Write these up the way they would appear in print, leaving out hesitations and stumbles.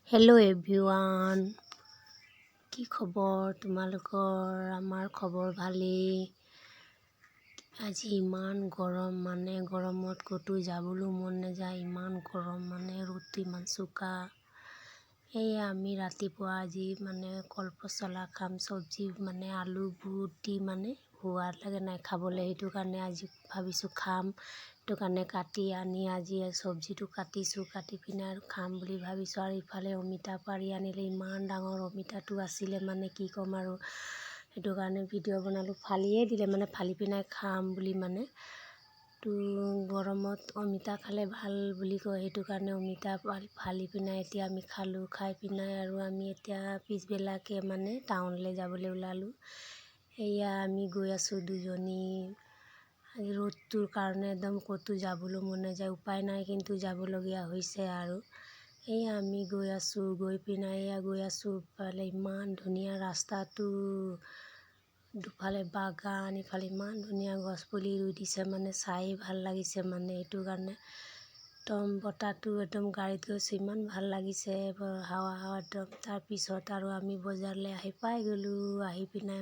Hello' everyone, কি খবৰ তোমালোকৰ? আমাৰ খবৰ ভালেই। আজি ইমান গৰম, গৰমত ক'তো যাবলৈ মন নাযায়। ইমান গৰম, ৰ'দটো ইমান চোকা। সেয়ে আমি ৰাতিপুৱা আজি কলপচলা খাম। চব্জি আলু বুট দি সোৱাদ লাগে নাই খাবলৈ, সেইটো কাৰণে আজি ভাবিছোঁ খাম। সেইটো কাৰণে কাটি আনি আজি চব্জিটো কাটিছোঁ, কাটি পিনে আৰু খাম বুলি ভাবিছোঁ। আৰু ইফালে অমিতা পাৰি আনিলে, ইমান ডাঙৰ অমিতাটো আছিলে কি ক'ম আৰু। সেইটো কাৰণে ভিডিঅ' বনালোঁ। ফালিয়ে দিলে ফালি পিনে খাম বুলি তো গৰমত অমিতা খালে ভাল বুলি কয়, সেইটো কাৰণে অমিতা ফালি পিনে এতিয়া আমি খালোঁ। খাই পিনে আৰু আমি এতিয়া পিছবেলাকৈ টাউনলৈ যাবলৈ ওলালোঁ। এয়া আমি গৈ আছোঁ দুজনী। আজি ৰ'দটোৰ কাৰণে একদম ক'তো যাবলৈ মন নাযায়, উপায় নাই কিন্তু যাবলগীয়া হৈছে আৰু। এয়া আমি গৈ আছোঁ, গৈ পিনে গৈ আছোঁ। ইফালে ইমান ধুনীয়া ৰাস্তাটো, দুফালে বাগান, ইফালে ইমান ধুনীয়া গছ পুলি ৰুই দিছে, চাই ভাল লাগিছে। সেইটো কাৰণে একদম বতাহটো একদম গাড়ীত গৈছে, ইমান ভাল লাগিছে, হাৱা একদম। তাৰপিছত আৰু আমি বজাৰলৈ আহি পাই গ'লোঁ। আহি পিনে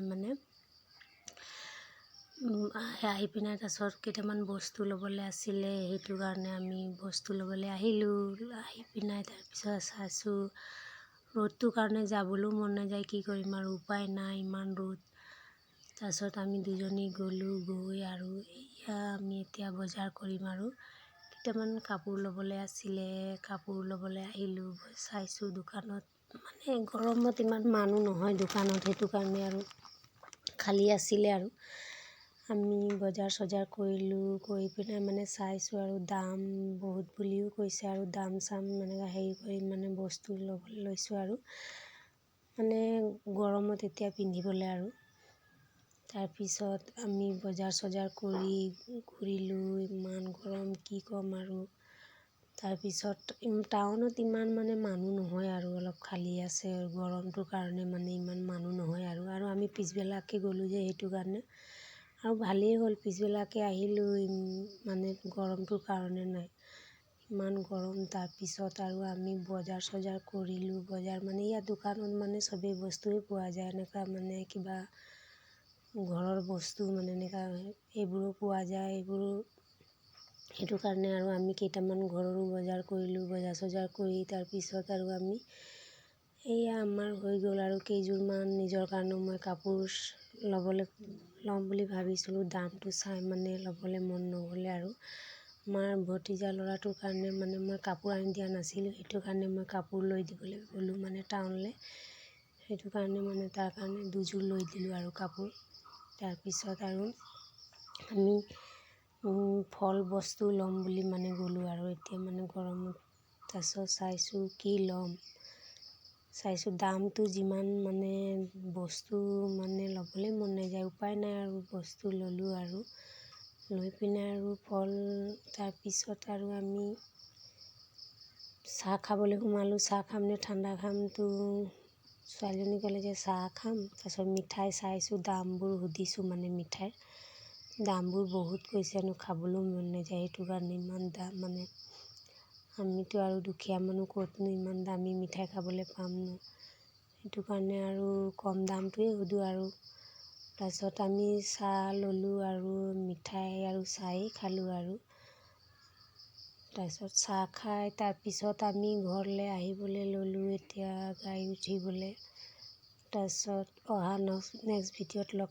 তাৰপিছত কেইটামান বস্তু ল'বলৈ আছিলে, সেইটো কাৰণে আমি বস্তু ল'বলৈ আহিলোঁ। আহি পিনে তাৰপিছত চাইছোঁ ৰ'দটোৰ কাৰণে যাবলৈও মন নাযায়, কি কৰিম আৰু, উপায় নাই, ইমান ৰ'দ। তাৰপিছত আমি দুজনী গ'লোঁ। গৈ আৰু এয়া আমি এতিয়া বজাৰ কৰিম আৰু কেইটামান কাপোৰ ল'বলৈ আছিলে, কাপোৰ ল'বলৈ আহিলোঁ। চাইছোঁ দোকানত গৰমত ইমান মানুহ নহয় দোকানত, সেইটো কাৰণে আৰু খালী আছিলে আৰু। আমি বজাৰ চজাৰ কৰিলোঁ, কৰি পিনে চাইছোঁ আৰু দাম বহুত বুলিও কৈছে আৰু দাম চাম হেৰি কৰি বস্তু ল'বলৈ লৈছোঁ আৰু গৰমত এতিয়া পিন্ধিবলৈ আৰু। তাৰপিছত আমি বজাৰ চজাৰ কৰি ঘূৰিলোঁ, ইমান গৰম কি ক'ম আৰু। তাৰপিছত টাউনত ইমান মানুহ নহয় আৰু, অলপ খালী আছে। গৰমটোৰ কাৰণে ইমান মানুহ নহয় আৰু আমি পিছবেলাকৈ গ'লোঁ যে, সেইটো কাৰণে আৰু ভালেই হ'ল। পিছবেলাকৈ আহিলোঁ, গৰমটোৰ কাৰণে নাই, ইমান গৰম। তাৰপিছত আৰু আমি বজাৰ চজাৰ কৰিলোঁ। বজাৰ ইয়াত দোকানত চবেই বস্তুৱেই পোৱা যায়, এনেকুৱা কিবা ঘৰৰ বস্তু এনেকুৱা এইবোৰো পোৱা যায়, সেইটো কাৰণে আৰু আমি কেইটামান ঘৰৰো বজাৰ কৰিলোঁ। বজাৰ চজাৰ কৰি তাৰপিছত আৰু আমি আমাৰ হৈ গ'ল আৰু কেইযোৰমান নিজৰ কাৰণেও মই কাপোৰ ল'ম বুলি ভাবিছিলোঁ। দামটো চাই ল'বলৈ মন নগ'লে আৰু। আমাৰ ভতিজা ল'ৰাটোৰ কাৰণে মই কাপোৰ আনি দিয়া নাছিলোঁ, সেইটো কাৰণে মই কাপোৰ লৈ দিবলৈ গ'লোঁ টাউনলৈ। সেইটো কাৰণে তাৰ কাৰণে দুযোৰ লৈ দিলোঁ আৰু কাপোৰ। তাৰপিছত আৰু আমি ফল বস্তু ল'ম বুলি গ'লোঁ আৰু এতিয়া গৰমত। তাৰপিছত চাইছোঁ কি ল'ম, চাইছোঁ দামটো যিমান বস্তু ল'বলৈ মন নাযায়, উপায় নাই আৰু বস্তু ল'লোঁ আৰু। লৈ পিনে আৰু ফল, তাৰপিছত আৰু আমি চাহ খাবলৈ সোমালোঁ। চাহ খাম নে ঠাণ্ডা খাম, ছোৱালীজনী ক'লে যে চাহ খাম। তাৰপিছত মিঠাই চাইছোঁ, দামবোৰ সুধিছোঁ, মিঠাইৰ দামবোৰ বহুত কৈছে, খাবলৈও মন নাযায়, সেইটো কাৰণে ইমান দাম। আমিতো আৰু দুখীয়া মানুহ, ক'তনো ইমান দামী মিঠাই খাবলৈ পামনো, সেইটো কাৰণে আৰু কম দামটোৱে সোধোঁ আৰু। তাৰপিছত আমি চাহ ল'লোঁ আৰু মিঠাই আৰু চাহেই খালোঁ আৰু। তাৰপিছত চাহ খাই তাৰপিছত আমি ঘৰলৈ আহিবলৈ ল'লোঁ, এতিয়া গাড়ী উঠিবলৈ। তাৰপিছত নেক্সট ভিডিঅ'ত লগ